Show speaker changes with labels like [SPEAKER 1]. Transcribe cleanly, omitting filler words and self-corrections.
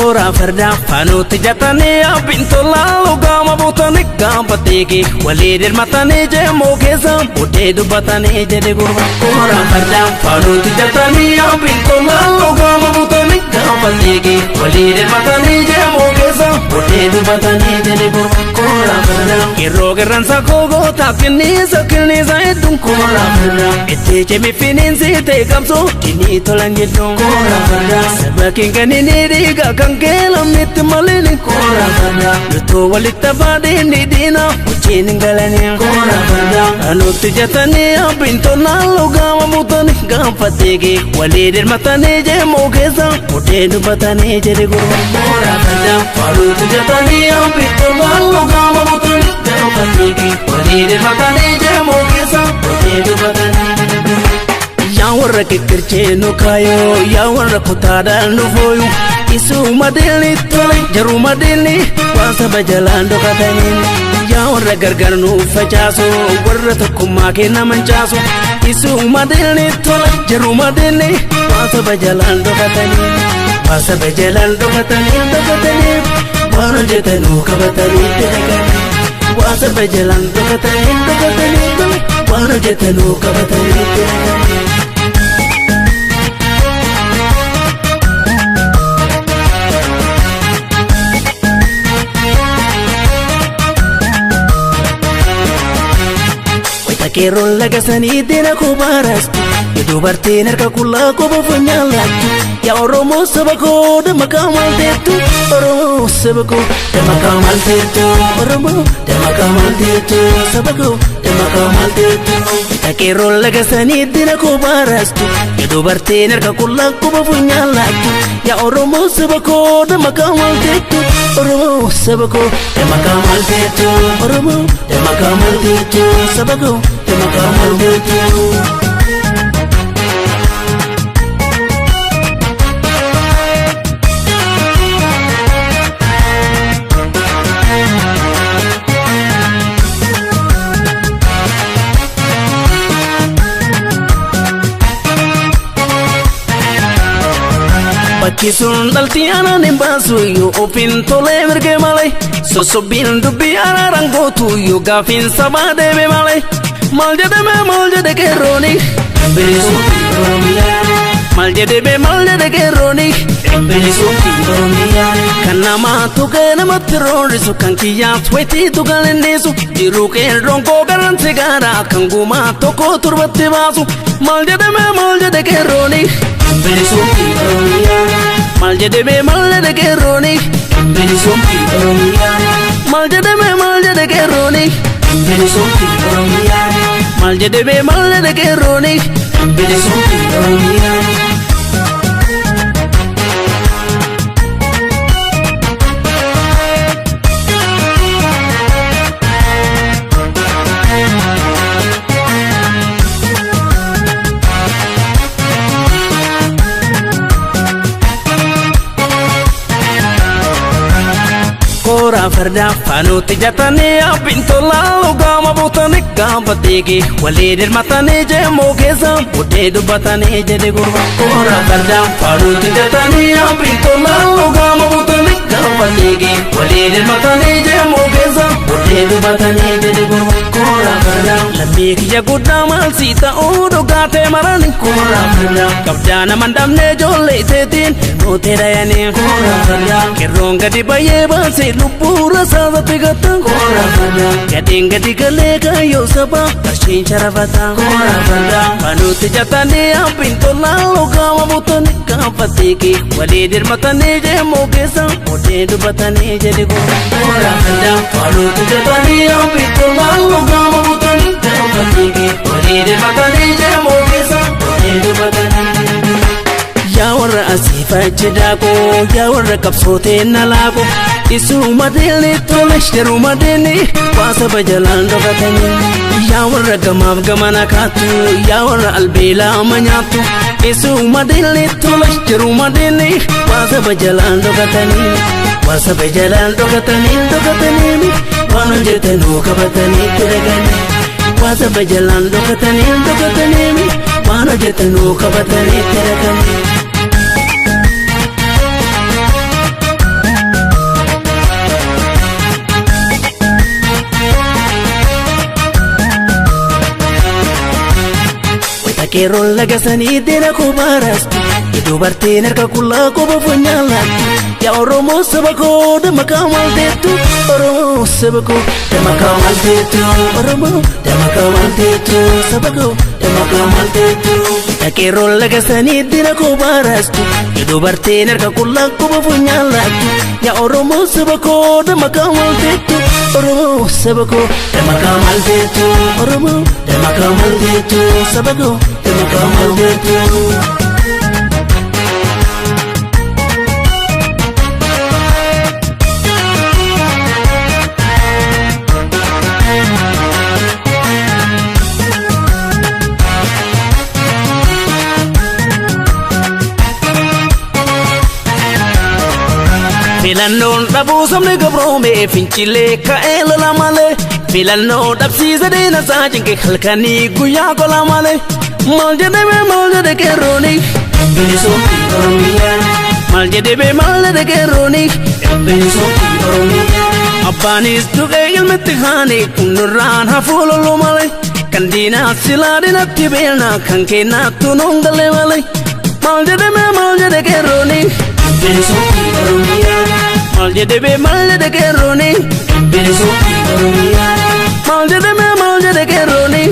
[SPEAKER 1] Kora farda fanuutti jatanii abintola lugama butanii gaanfatee waliin matanii jeemoo keessa boodee dubbatanii jedhe gurba. Kora farda fanuutti jatanii abintola lugama butanii gaanfatee waliin matanii jeemoo keessa boodee dubbatanii jedhe gurba. Kora farda yeroo garraansa koogota kinniisa hedduun kora farda itti cimii finiinsi ta'e qabsoo dinii tolan jedhuun kora farda saba keenya dhiiga kan keelamnitti malini kora farda lutoo walitti baadhini diina hojiin galanii kora farda anuutti jatanii abintola lugama butanii gaanfatee waliin hirmatanii jeemoo keessa boodee dubbatanii jedhe gurba. Kora farda anuutti jatanii abintola lugama butanii gaanfatee waliin hirmatanii jeemoo keessa boodee dubbatanii jedhe gurba. Yaa warra kikkirchee nu kaayoo yaa warra kutaadhaan nu fooyu isuma dilni tole jaruma dilni waan saba jalaan dhokatanii yaa warra gargar nu facaasu warra tokkummaa kenna mancaasu isuma dilni tole jaruma dilni waan saba jalaan dhokatanii waan saba jalaan dhokatanii waan hojjetanuu qabatanii dalaganii waan saba jalaan dhokatanii waan hojjetanuu qabatanii dalaganii. Keroon lagasanii deena kubaarastu dubartiin harka qullaa qofa funyaalaatu yaa Oromoo saba koo damakaa maalteettu Oromoo saba koo damakaa maalteettu Oromoo damakaa maalteettu saba koo damakaa maalteettu. Keroon lagasanii deena kubaarastu dubartiin harka qullaa qofa funyaalaatu yaa Oromoo saba koo damakaa maalteettu Oromoo saba koo damakaa maalteettu Oromoo damakaa maalteettu saba koo damakaa maalteettu. Bakkiisuun dhaltii aanaan hin baasu yoo ofiin tolee mirgee malee sosobbiin dubbii araaraan gootu yoo gaafiin sabaa deeme malee maal jedhe keerrooni bilisuutti Oromiyaa maal jedhe keerrooni bilisuutti Oromiyaa kan namaatu kee namatti roorrisu kan kiyyaas wayitiitu kan innisu jiruu qeerroon koo garaan sigaaraa kan gumaa tokko turbatti baasu maal jedhe keerrooni bilisuutti Oromiyaa maal jedhe keerrooni bilisuutti Oromiyaa maal jedhe keerrooni bilisuutti Oromiyaa maal jedhe keerrooni bilisuutti Oromiyaa. Kora farda fanuutti jatanii abintola lugama butanii gaanfatee waliin hirmatanii jeemoo keessa boodee dubbatanii jedhe gurba. Kora farda fanuutti jatanii abintola lugama butanii gaanfatee waliin hirmatanii jeemoo keessa boodee dubbatanii jedhe gurba. Kora farda lammii kiyya guddaa maal si ta'uu dhugaatee maranii kora farda qabdaa naman dhabnee ijoollee teetiin nootee dhayanii kora farda kerroon gadi baay'ee baasee lubbura saasatti gatta kora farda gadeen gadi galee kaayyoo sabaa qarshiin sharafata kora farda fanuutti jatanii abintola lugama butanii gaanfatee waliin hirmatanii jeemoo keessa boodee dubbatanii jedhe gurba. Kora farda fanuutti jatanii abintola lugama butanii gaanfatee waliin hirmatanii jeemoo keessa boodee dubbatanii jedhe gurba. Yaa warra asii fachi daakoo yaa warra qabsootee na laakoo isuma dilni tole jaruma dilni waa saba jalaan dhokatanii yaa warra gamaaf gamana kaattu yaa warra albeelaa ama nyaattu isuma dilni tole jaruma dilni waa saba jalaan dhokatanii waa saba jalaan dhokatanii waan hojjetanuu qabatanii dalaganii waa saba jalaan dhokatanii waan hojjetanuu qabatanii dalaganii. Takeeroon lagasanii deena koo baarastu dubartiin harka qullaa quba funyaalaatti yaa Oromoo saba koo damakaa maal teettu Oromoo saba koo damakaa maal teettu Oromoo damakaa maal teettu saba koo damakaa maal teettu Takeeroon lagasanii deena koo baarastu dubartiin harka qullaa quba funyaalaatti yaa Oromoo saba koo damakaa maal teettu Oromoo saba koo damakaa maal teettu Oromoo damakaa maal teettu saba koo damakaa maal teettu Filannoon dhabuu sabni gabroomee fincilee ka'ee lola malee filannoo dhabsiisa deena isaa cinqee halkanii guyyaa gola malee maal jedhe qeerrooni bilisoomi Oromiyaa maal jedhe qeerrooni bilisoomi Oromiyaa abbaanis duqee ilmitti haane kunnurraan hafuu loluu malee kan diinaa silaa dinatti beelnaa kan kennaattu nuun galee malee maal jedhe qeerrooni bilisoomi Oromiyaa maal jedhe qeerrooni bilisoomi Oromiyaa maal jedhe qeerrooni